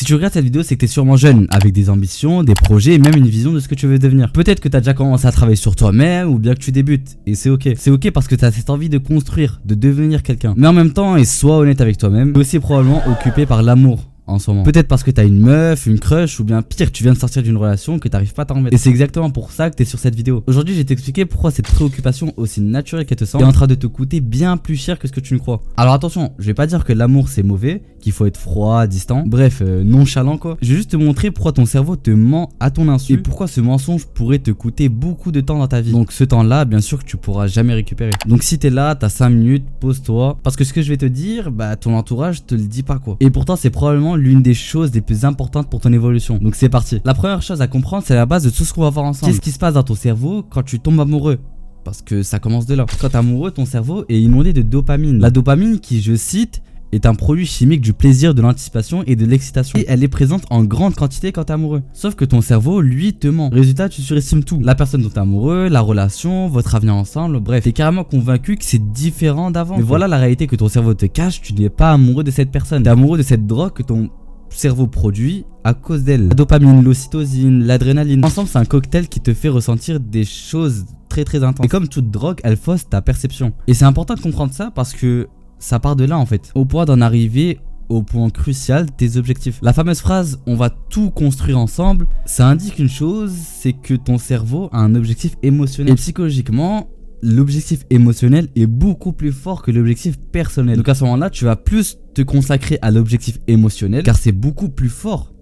tu regardes cette vidéo, c'est que t'es sûrement jeune, avec des ambitions, des projets et même une vision de ce que tu veux devenir. Peut-être que t'as déjà commencé à travailler sur toi-même ou bien que tu débutes. Et c'est ok. C'est ok parce que t'as cette envie de construire, de devenir quelqu'un. Mais en même temps, et sois honnête avec toi-même, t'es aussi probablement occupé par l'amour en ce moment. Peut-être parce que t'as une meuf, une crush, ou bien pire, tu viens de sortir d'une relation que t'arrives pas à t'en remettre. Et c'est exactement pour ça que t'es sur cette vidéo. Aujourd'hui, je vais t'expliquer pourquoi cette préoccupation aussi naturelle qu'elle te semble est en train de te coûter bien plus cher que ce que tu ne crois. Alors attention, je vais pas dire que l'amour c'est mauvais, qu'il faut être froid, distant, bref, nonchalant quoi. Je vais juste te montrer pourquoi ton cerveau te ment à ton insu et pourquoi ce mensonge pourrait te coûter beaucoup de temps dans ta vie. Donc ce temps-là, bien sûr que tu pourras jamais récupérer. Donc si t'es là, t'as 5 minutes, pose-toi. Parce que ce que je vais te dire, bah ton entourage te le dit pas quoi. Et pourtant c'est probablement l'une des choses les plus importantes pour ton évolution. Donc c'est parti. La première chose à comprendre, c'est la base de tout ce qu'on va voir ensemble. Qu'est-ce qui se passe dans ton cerveau quand tu tombes amoureux? Parce que ça commence de là. Quand t'es amoureux, ton cerveau est inondé de dopamine. La dopamine qui, je cite, est un produit chimique du plaisir, de l'anticipation et de l'excitation. Et elle est présente en grande quantité quand t'es amoureux. Sauf que ton cerveau, lui, te ment. Résultat, tu surestimes tout. La personne dont t'es amoureux, la relation, votre avenir ensemble, bref. T'es carrément convaincu que c'est différent d'avant. Mais voilà la réalité que ton cerveau te cache, tu n'es pas amoureux de cette personne. T'es amoureux de cette drogue que ton cerveau produit à cause d'elle. La dopamine, l'ocytocine, l'adrénaline. Ensemble, c'est un cocktail qui te fait ressentir des choses très intenses. Et comme toute drogue, elle fausse ta perception. Et c'est important de comprendre ça parce que ça part de là en fait. Au point d'en arriver au point crucial, tes objectifs. La fameuse phrase on va tout construire ensemble, ça indique une chose, c'est que ton cerveau a un objectif émotionnel. Et psychologiquement, l'objectif émotionnel est beaucoup plus fort que l'objectif personnel. Donc à ce moment-là, tu vas plus te consacrer à l'objectif émotionnel car c'est beaucoup plus fort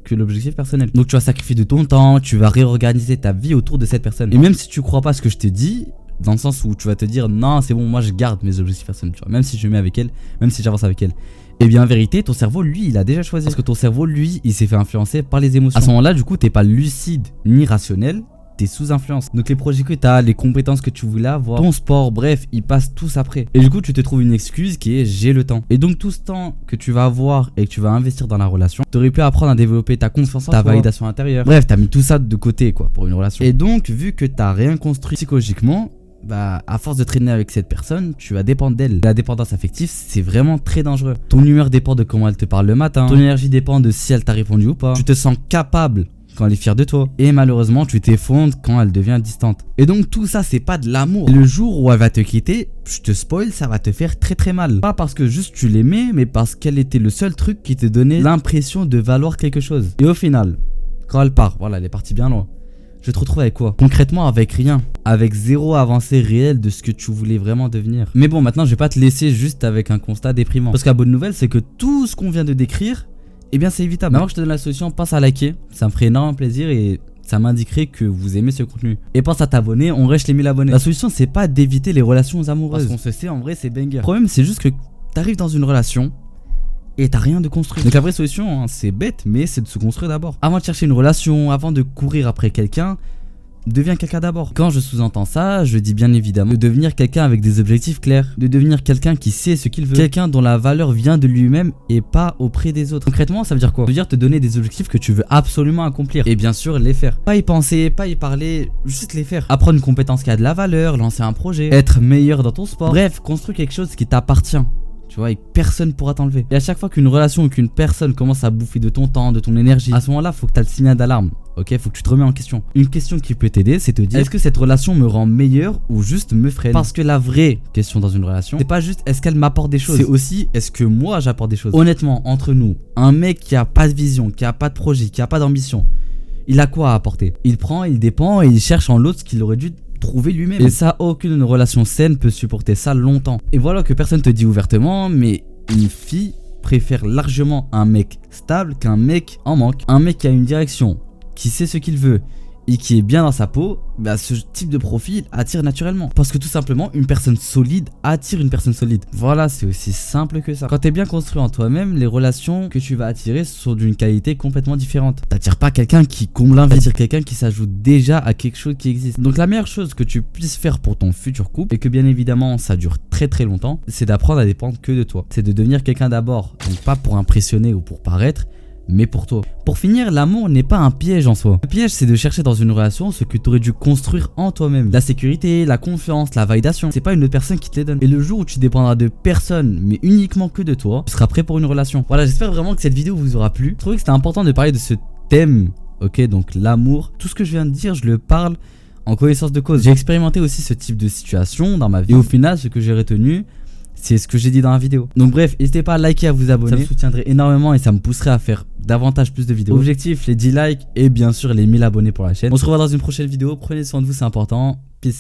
que l'objectif personnel. Donc tu vas sacrifier de ton temps, tu vas réorganiser ta vie autour de cette personne. Et même si tu crois pas ce que je te dis, dans le sens où tu vas te dire non c'est bon, moi je garde mes objectifs personnels, tu vois, même si je mets avec elle, même si j'avance avec elle. Et bien en vérité, ton cerveau lui il a déjà choisi. Parce que ton cerveau lui il s'est fait influencer par les émotions. À ce moment-là du coup t'es pas lucide ni rationnel, t'es sous influence. Donc les projets que t'as, les compétences que tu voulais avoir, ton sport, bref, ils passent tous après. Et du coup tu te trouves une excuse qui est j'ai le temps. Et donc tout ce temps que tu vas avoir et que tu vas investir dans la relation, t'aurais pu apprendre à développer ta confiance en toi, ta validation intérieure. Bref, t'as mis tout ça de côté quoi pour une relation. Et donc vu que t'as rien construit psychologiquement, bah à force de traîner avec cette personne, tu vas dépendre d'elle. La dépendance affective, c'est vraiment très dangereux. Ton humeur dépend de comment elle te parle le matin. Ton énergie dépend de si elle t'a répondu ou pas. Tu te sens capable quand elle est fière de toi. Et malheureusement, tu t'effondres quand elle devient distante. Et donc tout ça, c'est pas de l'amour. Le jour où elle va te quitter, je te spoil, ça va te faire très mal. Pas parce que juste tu l'aimais, mais parce qu'elle était le seul truc qui te donnait l'impression de valoir quelque chose. Et au final, quand elle part, voilà, elle est partie bien loin. Je te retrouve avec quoi? Concrètement avec rien. Avec zéro avancée réelle de ce que tu voulais vraiment devenir. Mais bon, maintenant je vais pas te laisser juste avec un constat déprimant. Parce que la bonne nouvelle c'est que tout ce qu'on vient de décrire, eh bien c'est évitable. Maintenant que je te donne la solution, pense à liker. Ça me ferait énormément plaisir et ça m'indiquerait que vous aimez ce contenu. Et pense à t'abonner, on reste les 1000 abonnés. La solution c'est pas d'éviter les relations amoureuses. Parce qu'on se sait en vrai c'est banger. Le problème c'est juste que t'arrives dans une relation et t'as rien de construit. Donc la vraie solution, hein, c'est bête, mais c'est de se construire d'abord. Avant de chercher une relation, avant de courir après quelqu'un, deviens quelqu'un d'abord. Quand je sous-entends ça, je dis bien évidemment de devenir quelqu'un avec des objectifs clairs, de devenir quelqu'un qui sait ce qu'il veut, quelqu'un dont la valeur vient de lui-même et pas auprès des autres. Concrètement, ça veut dire quoi? Ça veut dire te donner des objectifs que tu veux absolument accomplir et bien sûr les faire. Pas y penser, pas y parler, juste les faire. Apprendre une compétence qui a de la valeur, lancer un projet, être meilleur dans ton sport. Bref, construire quelque chose qui t'appartient. Tu vois, et personne pourra t'enlever. Et à chaque fois qu'une relation ou qu'une personne commence à bouffer de ton temps, de ton énergie, à ce moment-là, faut que tu aies le signal d'alarme. Ok, faut que tu te remets en question. Une question qui peut t'aider, c'est te dire est-ce que cette relation me rend meilleur ou juste me freine? Parce que la vraie question dans une relation, c'est pas juste est-ce qu'elle m'apporte des choses, c'est aussi est-ce que moi j'apporte des choses. Honnêtement, entre nous, un mec qui a pas de vision, qui a pas de projet, qui a pas d'ambition, il a quoi à apporter? Il prend, il dépend et il cherche en l'autre ce qu'il aurait dû trouver lui-même. Et ça, aucune relation saine peut supporter ça longtemps. Et voilà que personne te dit ouvertement, mais une fille préfère largement un mec stable qu'un mec en manque. Un mec qui a une direction, qui sait ce qu'il veut et qui est bien dans sa peau, bah ce type de profil attire naturellement. Parce que tout simplement, une personne solide attire une personne solide. Voilà, c'est aussi simple que ça. Quand t'es bien construit en toi-même, les relations que tu vas attirer sont d'une qualité complètement différente. T'attires pas quelqu'un qui comble un vide, t'attires quelqu'un qui s'ajoute déjà à quelque chose qui existe. Donc la meilleure chose que tu puisses faire pour ton futur couple, et que bien évidemment ça dure très longtemps, c'est d'apprendre à dépendre que de toi. C'est de devenir quelqu'un d'abord, donc pas pour impressionner ou pour paraître, mais pour toi. Pour finir, l'amour n'est pas un piège en soi. Le piège, c'est de chercher dans une relation ce que tu aurais dû construire en toi-même. La sécurité, la confiance, la validation, c'est pas une autre personne qui te les donne. Et le jour où tu dépendras de personne, mais uniquement que de toi, tu seras prêt pour une relation. Voilà, j'espère vraiment que cette vidéo vous aura plu. Je trouvais que c'était important de parler de ce thème, ok, donc l'amour. Tout ce que je viens de dire, je le parle en connaissance de cause. J'ai expérimenté aussi ce type de situation dans ma vie. Et au final, ce que j'ai retenu, c'est ce que j'ai dit dans la vidéo. Donc bref, n'hésitez pas à liker, à vous abonner. Ça me soutiendrait énormément et ça me pousserait à faire davantage plus de vidéos. Objectif, les 10 likes et bien sûr les 1000 abonnés pour la chaîne. On se revoit dans une prochaine vidéo. Prenez soin de vous, c'est important. Peace.